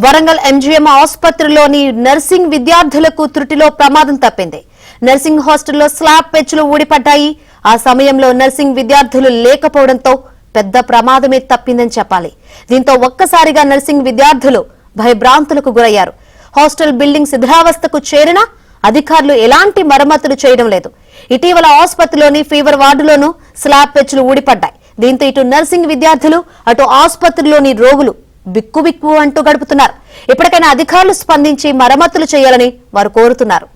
Warangal MGM ఆసుపత్రిలోని nursing విద్యార్థులకు త్రుటిలో ప్రమాదం తప్పింది. నర్సింగ్ హాస్టల్లో స్లాబ్ పెచ్చులు ఊడిపడ్డాయి. ఆ సమయంలో నర్సింగ్ విద్యార్థులు లేకపోవడంతో పెద్ద ప్రమాదమే తప్పిందని చెప్పాలి. దీంతో ఒక్కసారిగా నర్సింగ్ విద్యార్థులు భయభ్రాంతులకు గురయ్యారు. హాస్టల్ బిల్డింగ్ శిథిలావస్థకు చేరినా అధికారులు ఎలాంటి మరమ్మతులు చేయడం లేదు. ఇటీవల ఆసుపత్రిలోని ఫీవర్ వార్డులోనూ స్లాబ్ పెచ్చులు ఊడిపడ్డాయి. దీంతో ఇటు నర్సింగ్ విద్యార్థులు అటు ఆసుపత్రిలోని రోగులు బిక్కుబిక్కు అంటూ గడుపుతున్నారు. ఇప్పటికైనా అధికారులు స్పందించి మరమ్మతులు చేయాలని వారు కోరుతున్నారు.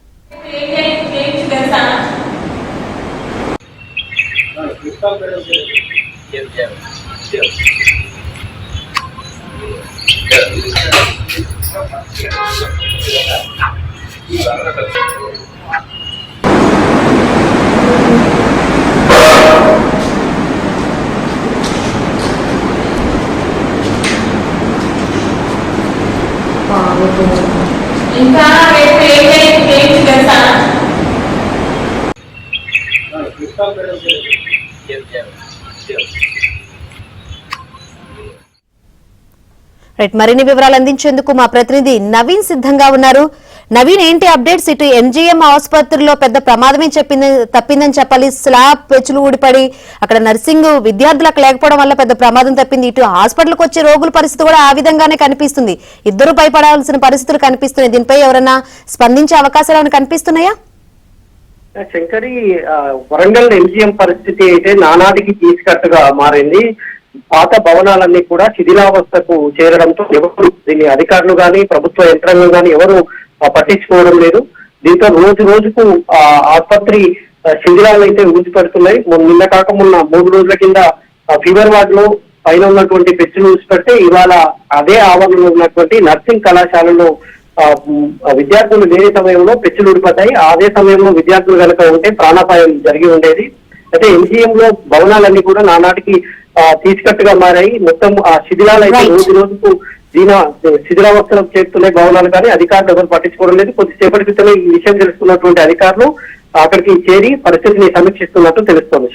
ఇంకా మరిన్ని వివరాలు అందించేందుకు మా ప్రతినిధి నవీన్ సిద్ధంగా ఉన్నారు. నవీన్, ఏంటి అప్డేట్స్? ఇటు ఎంజీఎం ఆసుపత్రిలో పెద్ద ప్రమాదమే తప్పిందని చెప్పాలి. స్లాబ్ పెచ్చులు ఊడిపడి అక్కడ నర్సింగ్ విద్యార్థులు అక్కడ లేకపోవడం వల్ల పెద్ద ప్రమాదం తప్పింది. ఇటు హాస్పిటల్కి వచ్చే రోగుల పరిస్థితి కూడా ఆ విధంగానే కనిపిస్తుంది. ఇద్దరు భయపడాల్సిన పరిస్థితులు కనిపిస్తున్నాయి. దీనిపై ఎవరైనా స్పందించే అవకాశాలు ఏమైనా కనిపిస్తున్నాయా? శంకరి, వరంగల్ ఎంజీఎం పరిస్థితి అయితే నానాటికి తీసుకట్టుగా మారింది. పాత భవనాలన్నీ కూడా శిథిలావస్థకు చేరడంతో ఎవరు దీన్ని అధికారులు గాని ప్రభుత్వ యంత్రాంగం గాని ఎవరు పట్టించుకోవడం లేదు. దీంతో రోజు రోజుకు ఆసుపత్రి శిథిలాలు అయితే ఊసిపడుతున్నాయి. నిన్న కాక మొన్న 3 రోజుల కింద ఫీవర్ వార్డులో పైన ఉన్నటువంటి పెచ్చులు ఊసిపడితే ఇవాళ అదే ఆవరణలో ఉన్నటువంటి నర్సింగ్ కళాశాలలో విద్యార్థులు లేని సమయంలో పెచ్చులు ఊడిపడ్డాయి. అదే సమయంలో విద్యార్థులు కనుక ఉంటే ప్రాణాపాయం జరిగి ఉండేది. అయితే ఎంజీఎం లో భవనాలన్నీ కూడా నానాటికి తీసుకట్టుగా మారాయి. మొత్తం ఆ శిథిలాలు అయితే రోజు రోజుకు శిథిలావస్థలకు చేరుతున్నాయి భవనాలు, కానీ అధికారులు ఎవరు పట్టించుకోవడం లేదు. కొద్దిసేపటి క్రితమే ఈ విషయం తెలుసుకున్నటువంటి అధికారులు అక్కడికి చేరి పరిస్థితిని సమీక్షిస్తున్నట్టు తెలుస్తోంది.